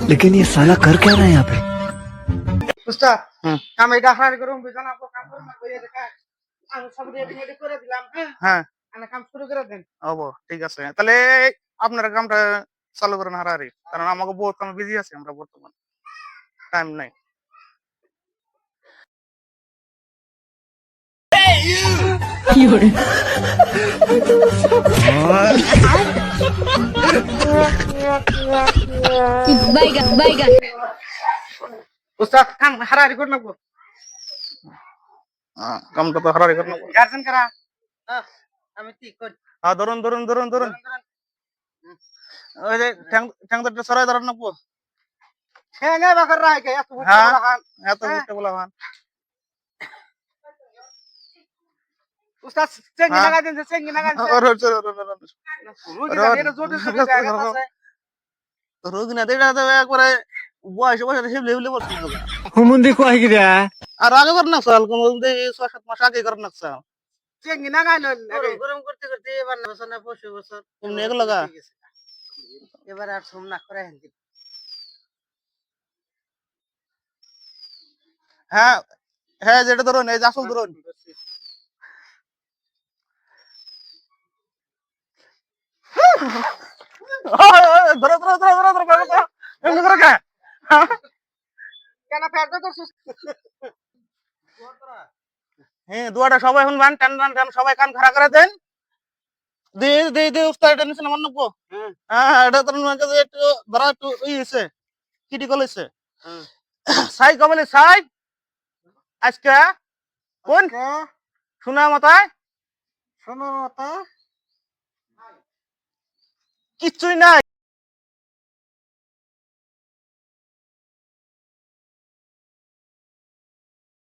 लेकिन ये साला कर क्या रहा है यहाँ पे? উস্তাদ আমি এটা হারারি করুম বুঝছেন আপনি কাম করুন না কইরে দেখা আমি সব রেডি করে দিলাম হ্যাঁ হ্যাঁ আমি কাম শুরু করে দেন ঠিক আছে তাহলে আপনারা কামটা চালু করেন হারাহারি কারণ আমাকে বহুত কাম বিজি আছে আমরা বর্তমান টাইম নাই উস্তাদ কাম হারারি করুন না কামটা তো হারাহারি করেন গার্জেন করা আমি ঠিক করি ধরুন ধরুন ধরুন ধরুন ওই যে ঠ্যাংটা সরাই ধরেন না পো হ্যাঁ গায় বাকর রায় কে এত বুঝতে হ্যাঁ বলা খান এত বুঝতে বলা ভান উস্তাদ চেঙ্গি লাগা দেন চেঙ্গি লাগা দেন রোগী এটা জোটে জোটে জায়গা আছে রোগ না এটা তো একবারে বয়স বয়স হিবলে হিবলে বলছিল হুমুন্দি কয় গিরা আর আগে করেন না সাল কোন 6-7 মাস আগে করেন না সাল চেঙ্গি না গায় লন গরম করতে করতে এবার না বছর না 25 বছর এমনি এগুলো লাগা এবার আর সোম না করে হেন হ্যাঁ হ্যাঁ যেটা ধরুন এই যে আসল ধরুন ধরো ধরো ধরো ধরো ধরো ধরো এমনি করে কে কেন ফের তো করছিস হ্যাঁ দুয়াটা সবাই এখন বান টান টান টান সবাই কান খাড়া করে দেন দে দে দে উস্তাদ এটা নিছেন আমার নব্বো হ্যাঁ এটা তো কাছে একটু ধরা একটু ই হইছে ক্রিটিক্যাল হইছে সাই কবলে সাই আজকে কোন শোনা মাথায় শোনো মাতা কিচ্ছুই নাই